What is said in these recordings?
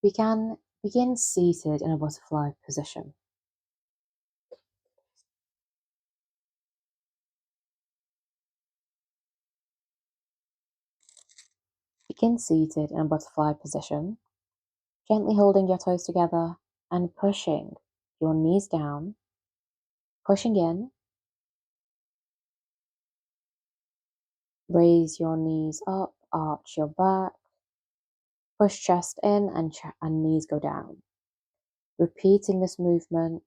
We can begin seated in a butterfly position. Begin seated in a butterfly position, gently holding your toes together and pushing your knees down, pushing in. Raise your knees up, arch your back, push chest in and knees go down. Repeating this movement,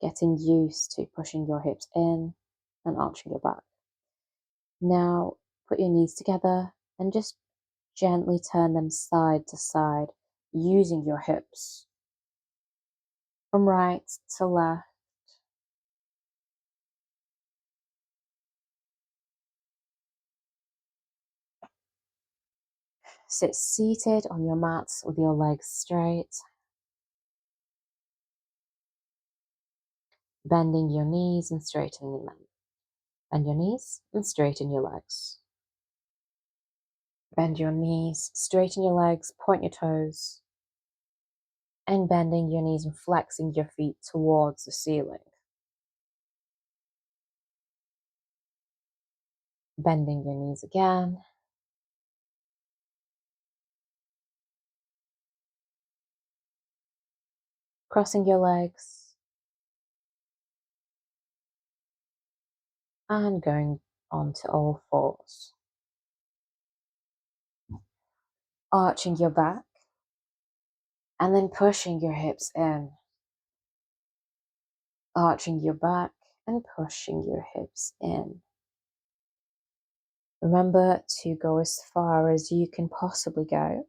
getting used to pushing your hips in and arching your back. Now put your knees together and just gently turn them side to side using your hips. From right to left. Sit seated on your mat with your legs straight. Bending your knees and straightening them. Bend your knees and straighten your legs. Bend your knees, straighten your legs, point your toes. And bending your knees and flexing your feet towards the ceiling. Bending your knees again. Crossing your legs. And going onto all fours. Arching your back. And then pushing your hips in. Arching your back and pushing your hips in. Remember to go as far as you can possibly go,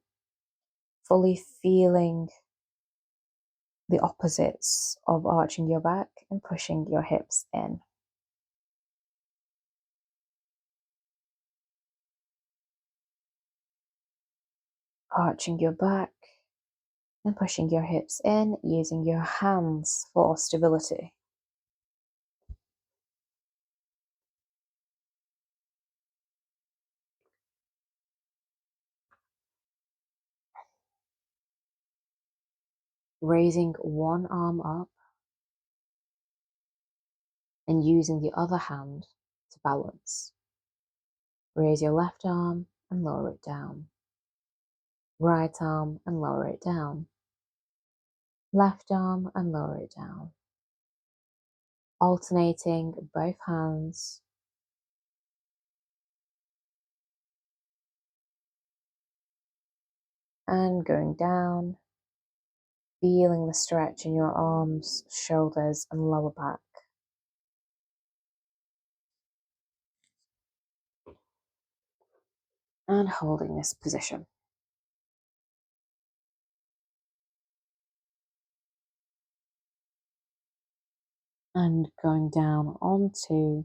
fully feeling the opposites of arching your back and pushing your hips in. Arching your back and pushing your hips in, using your hands for stability. Raising one arm up and using the other hand to balance. Raise your left arm and lower it down. Right arm and lower it down. Left arm and lower it down. Alternating both hands. And going down, feeling the stretch in your arms, shoulders, and lower back. And holding this position. And going down onto,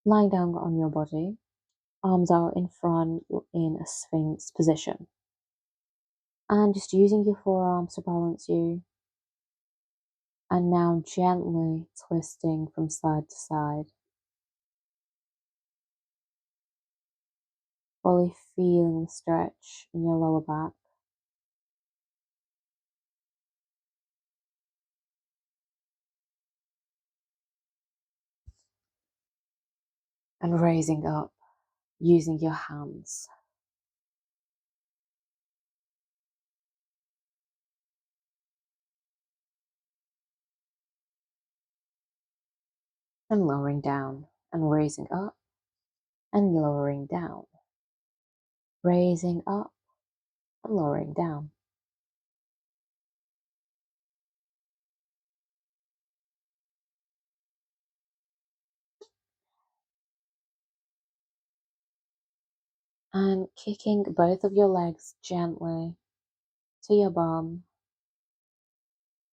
lying down on your body, arms out in front in a sphinx position. And just using your forearms to balance you. And now gently twisting from side to side. Fully feeling the stretch in your lower back. And raising up using your hands. And lowering down and raising up and lowering down. Raising up and lowering down. And kicking both of your legs gently to your bum.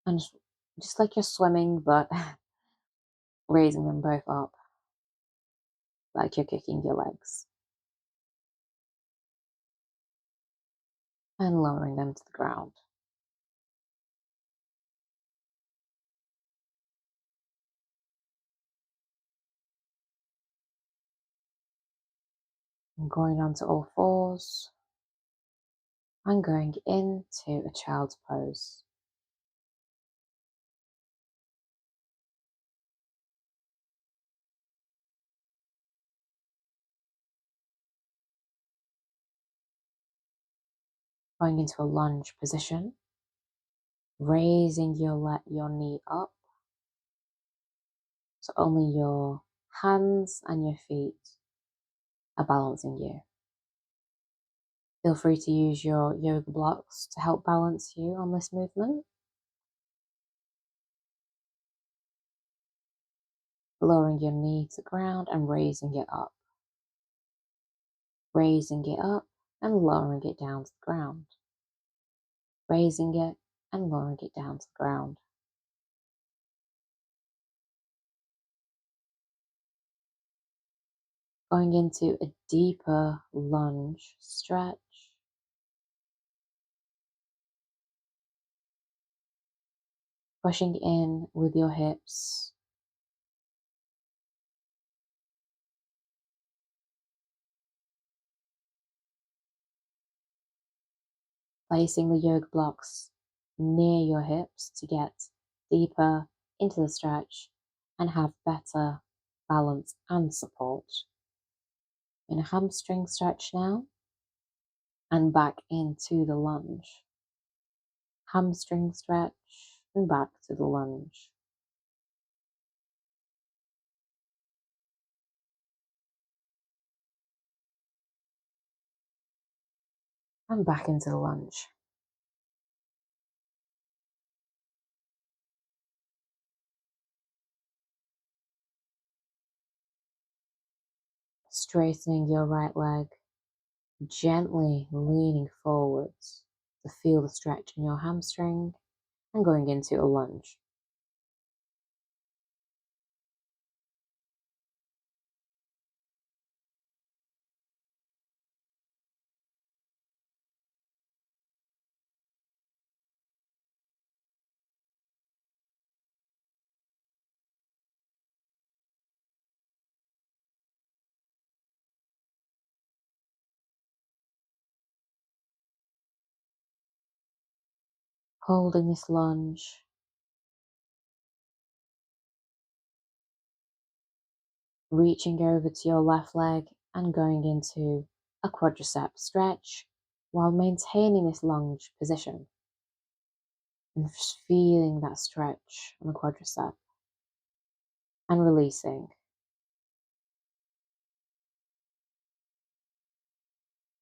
And just like you're swimming, but raising them both up like you're kicking your legs. And lowering them to the ground. And going onto all fours. I'm going into a child's pose. Going into a lunge position, raising your knee up so only your hands and your feet are balancing you. Feel free to use your yoga blocks to help balance you on this movement. Lowering your knee to the ground and raising it up. Raising it up and lowering it down to the ground. Raising it and lowering it down to the ground. Going into a deeper lunge stretch. Pushing in with your hips. Placing the yoga blocks near your hips to get deeper into the stretch and have better balance and support. In a hamstring stretch now and back into the lunge. Hamstring stretch and back to the lunge. And back into the lunge. Straightening your right leg, gently leaning forwards to feel the stretch in your hamstring and going into a lunge. Holding this lunge, reaching over to your left leg and going into a quadricep stretch while maintaining this lunge position and just feeling that stretch on the quadricep and releasing.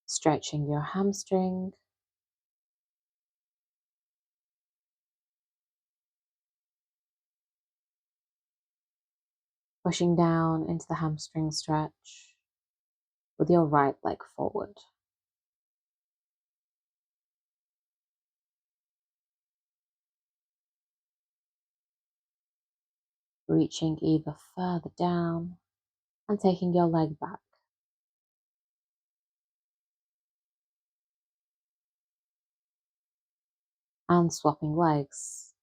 Stretching your hamstring, pushing down into the hamstring stretch with your right leg forward. Reaching either further down and taking your leg back. And swapping legs.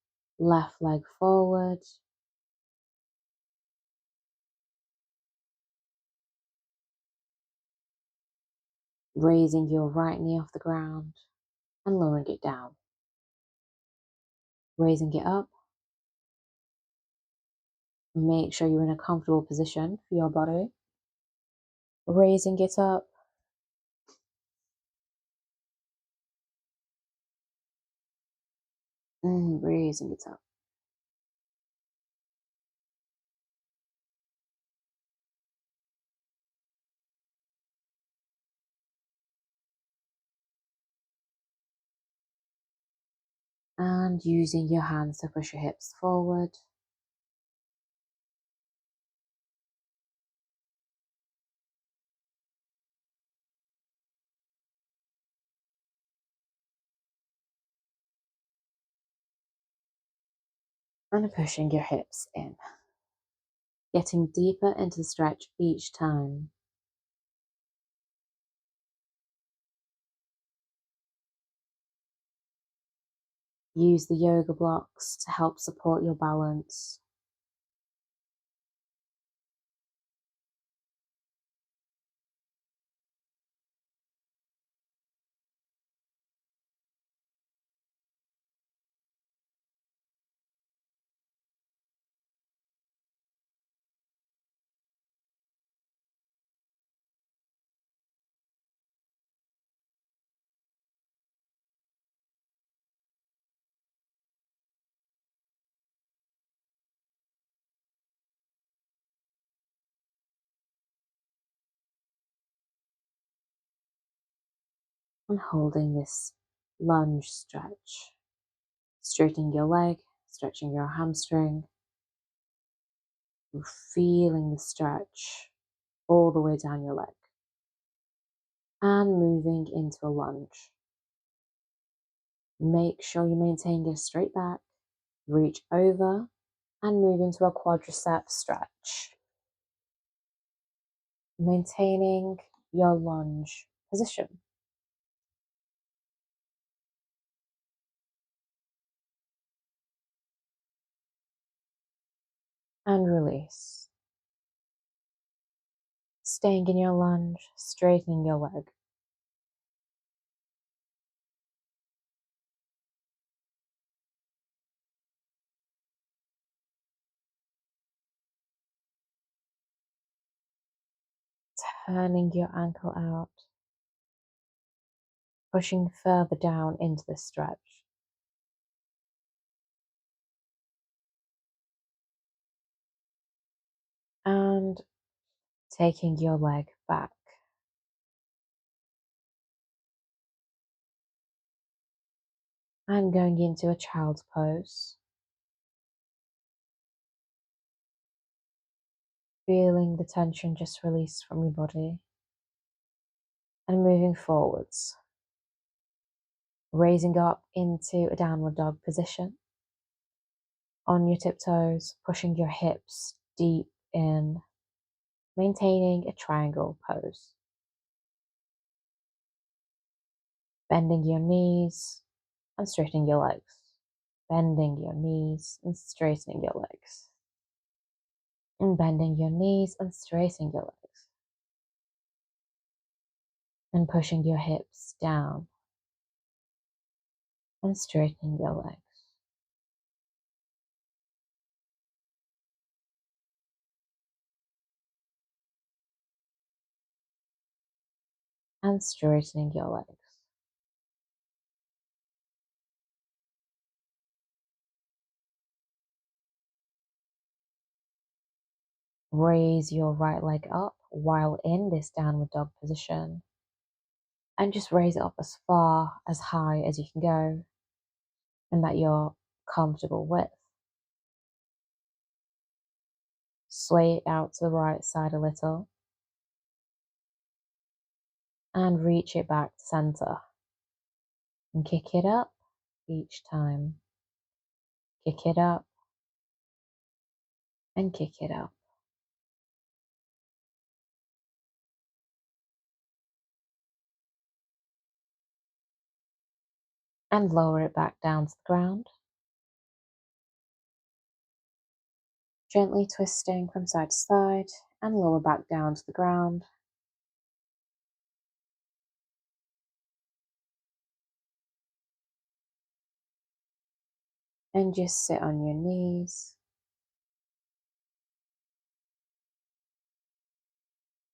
Left leg forward. Raising your right knee off the ground and lowering it down. Raising it up. Make sure you're in a comfortable position for your body. Raising it up. And raising it up. And using your hands to push your hips forward. And pushing your hips in. Getting deeper into the stretch each time. Use the yoga blocks to help support your balance. And holding this lunge stretch, straightening your leg, stretching your hamstring, feeling the stretch all the way down your leg, and moving into a lunge. Make sure you maintain your straight back, reach over, and move into a quadricep stretch, maintaining your lunge position. And release. Staying in your lunge, straightening your leg. Turning your ankle out, pushing further down into the stretch. And taking your leg back. And going into a child's pose. Feeling the tension just release from your body. And moving forwards. Raising up into a downward dog position. On your tiptoes, pushing your hips deep in, maintaining a triangle pose. Bending your knees and straightening your legs. Bending your knees and straightening your legs. And bending your knees and straightening your legs. And pushing your hips down and straightening your legs. And straightening your legs. Raise your right leg up while in this downward dog position. And just raise it up as far, as high as you can go, and that you're comfortable with. Sway it out to the right side a little. And reach it back to center. And kick it up each time. Kick it up. And kick it up. And lower it back down to the ground. Gently twisting from side to side and lower back down to the ground. And just sit on your knees.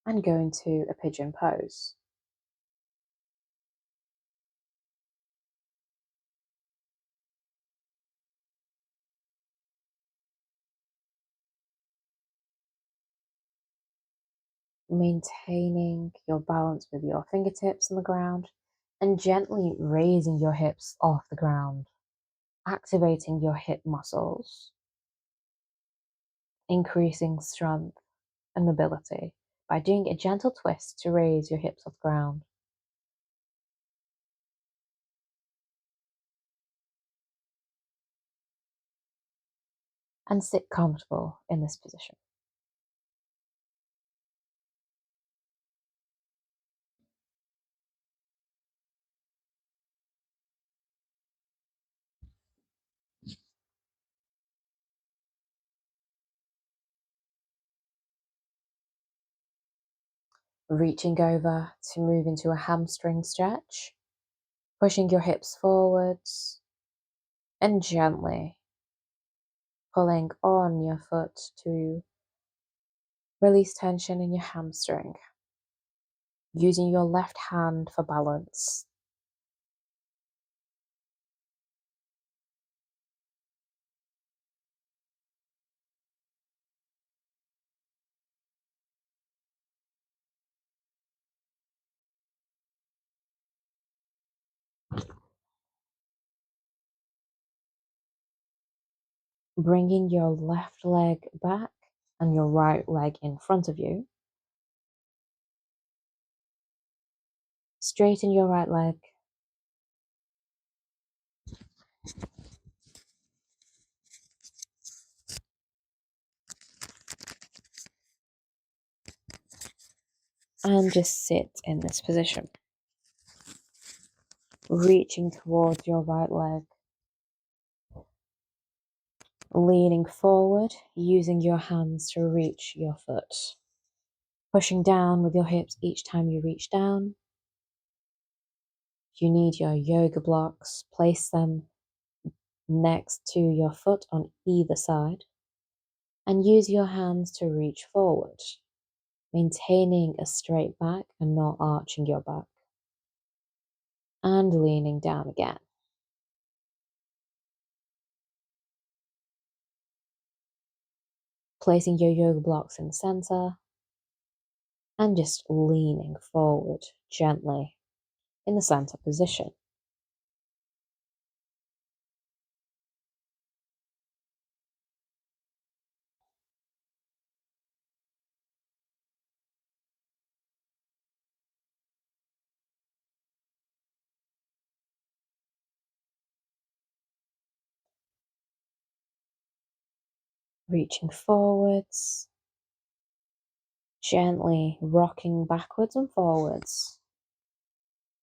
And go into a pigeon pose. Maintaining your balance with your fingertips on the ground and gently raising your hips off the ground, activating your hip muscles, increasing strength and mobility by doing a gentle twist to raise your hips off the ground. And sit comfortable in this position. Reaching over to move into a hamstring stretch, pushing your hips forwards and gently pulling on your foot to release tension in your hamstring, using your left hand for balance. Bringing your left leg back and your right leg in front of you. Straighten your right leg. And just sit in this position. Reaching towards your right leg. Leaning forward, using your hands to reach your foot. Pushing down with your hips each time you reach down. If you need your yoga blocks, place them next to your foot on either side. And use your hands to reach forward, maintaining a straight back and not arching your back. And leaning down again. Placing your yoga blocks in the center. And just leaning forward gently in the center position. Reaching forwards, gently rocking backwards and forwards,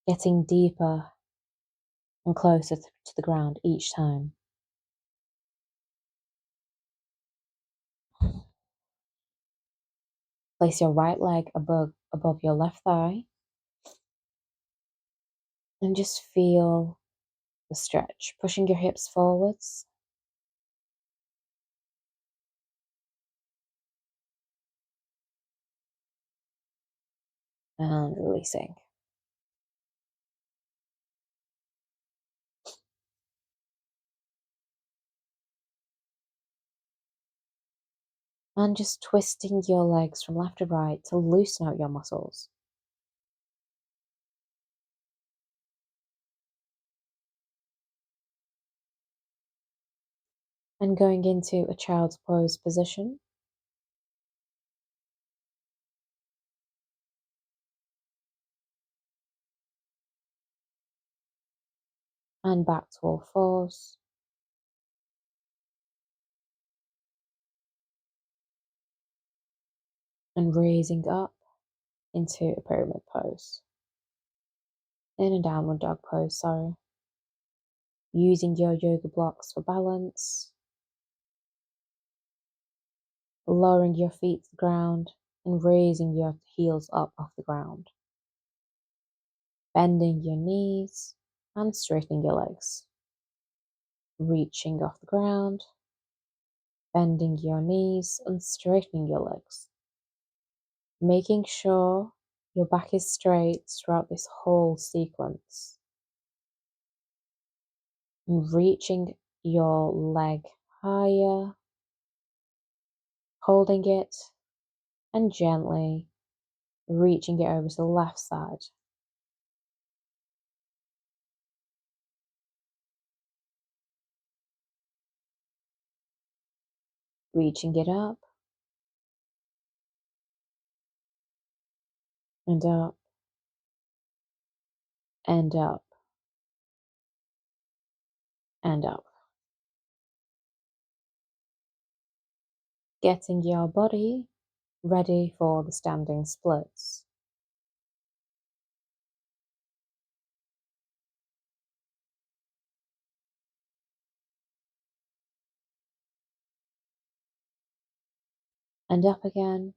getting deeper and closer to the ground each time. Place your right leg above your left thigh and just feel the stretch, pushing your hips forwards and releasing. And just twisting your legs from left to right to loosen out your muscles. And going into a child's pose position. And back to all fours. And raising up into a pyramid pose. In a downward dog pose, sorry. Using your yoga blocks for balance. Lowering your feet to the ground and raising your heels up off the ground. Bending your knees and straightening your legs. Reaching off the ground, bending your knees and straightening your legs. Making sure your back is straight throughout this whole sequence. And reaching your leg higher, holding it, and gently reaching it over to the left side. Reaching it up, and up, and up, and up. Getting your body ready for the standing splits. And up again,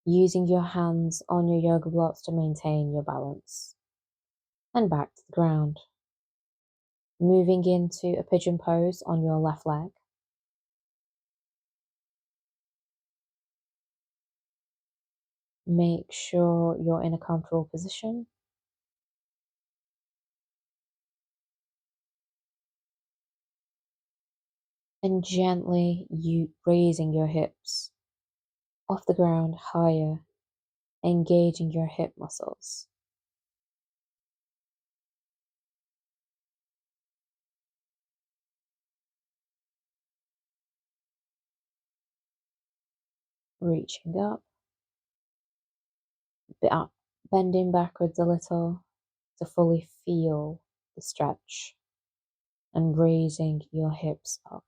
using your hands on your yoga blocks to maintain your balance. And back to the ground. Moving into a pigeon pose on your left leg. Make sure you're in a comfortable position. And gently raising your hips off the ground higher, engaging your hip muscles. reaching up, bending backwards a little to fully feel the stretch and raising your hips up.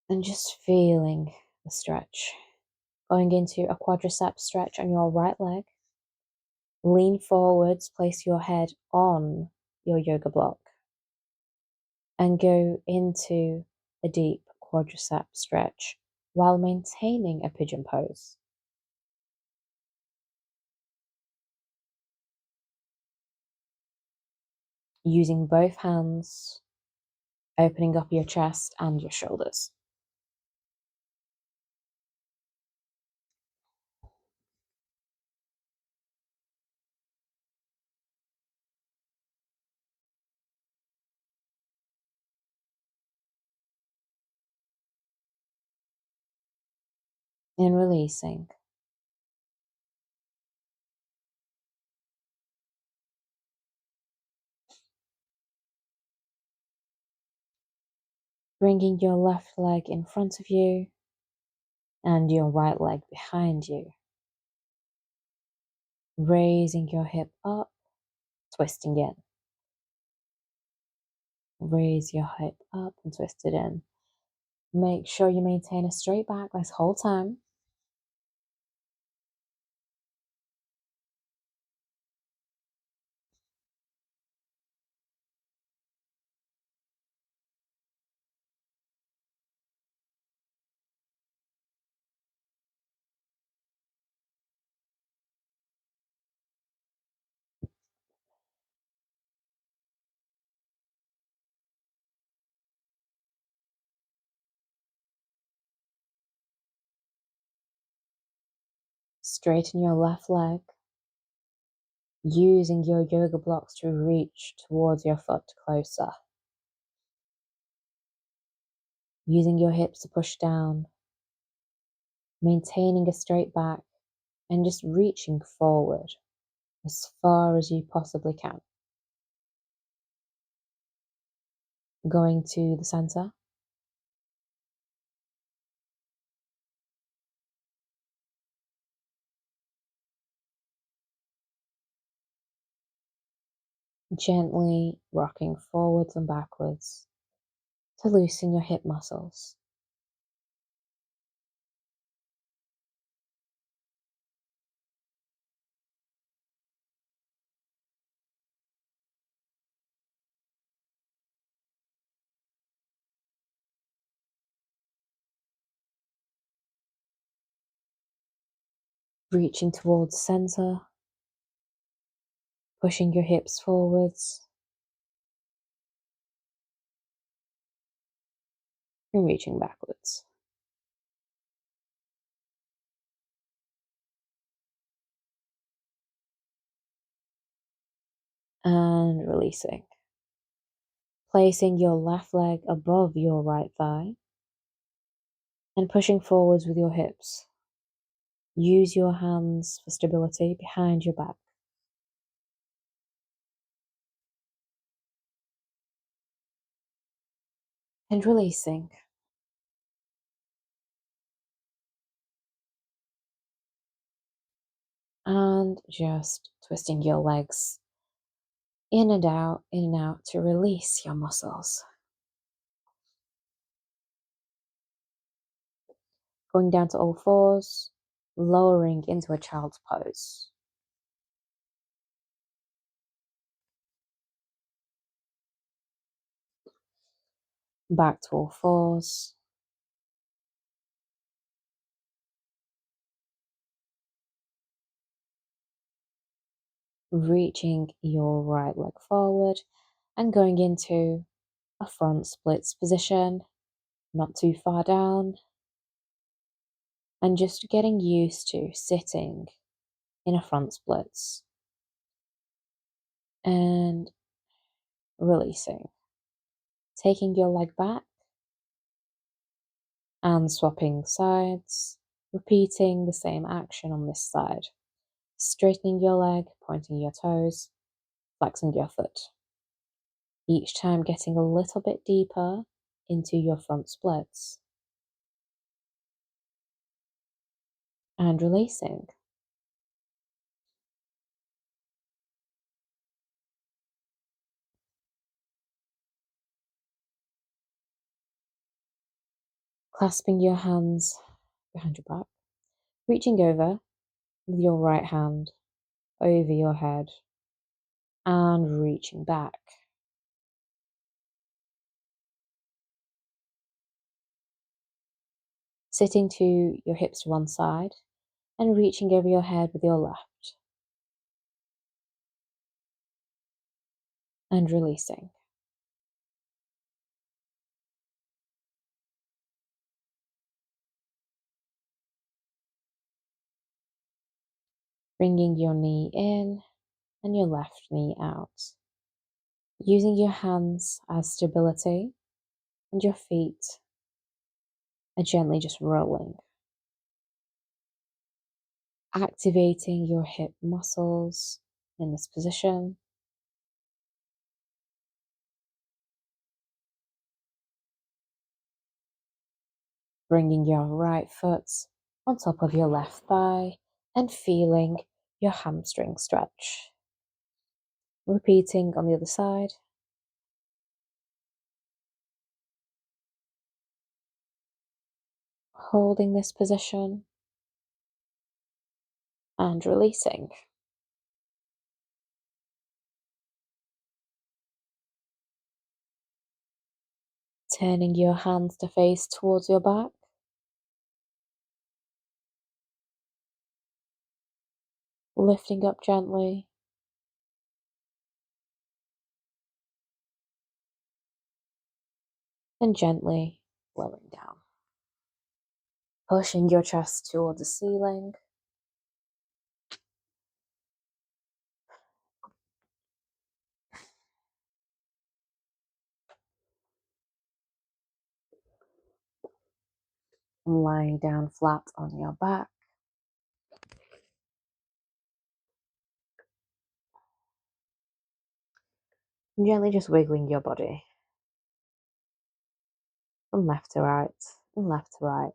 And just feeling the stretch. Going into a quadricep stretch on your right leg. Lean forwards, place your head on your yoga block, and go into a deep quadricep stretch while maintaining a pigeon pose. Using both hands, opening up your chest and your shoulders. And releasing. Bringing your left leg in front of you and your right leg behind you. Raising your hip up, twisting in. Raise your hip up and twist it in. Make sure you maintain a straight back this whole time. Straighten your left leg, using your yoga blocks to reach towards your foot closer. Using your hips to push down, maintaining a straight back, and just reaching forward as far as you possibly can. Going to the center. Gently rocking forwards and backwards to loosen your hip muscles. Reaching towards center, pushing your hips forwards, and reaching backwards. And releasing. Placing your left leg above your right thigh and pushing forwards with your hips. Use your hands for stability behind your back. And releasing. And just twisting your legs in and out to release your muscles. Going down to all fours, lowering into a child's pose. Back to all fours. Reaching your right leg forward and going into a front splits position, not too far down, and just getting used to sitting in a front splits and releasing. Taking your leg back and swapping sides, repeating the same action on this side. Straightening your leg, pointing your toes, flexing your foot. Each time getting a little bit deeper into your front splits. And releasing. Clasping your hands behind your back, reaching over with your right hand over your head and reaching back. Sitting to your hips to one side and reaching over your head with your left. And releasing. Bringing your knee in and your left knee out. Using your hands as stability and your feet are gently just rolling. Activating your hip muscles in this position. Bringing your right foot on top of your left thigh and feeling your hamstring stretch. Repeating on the other side. Holding this position and releasing. Turning your hands to face towards your back. Lifting up gently. And gently lowering down. Pushing your chest towards the ceiling. And lying down flat on your back. And gently just wiggling your body from left to right and left to right.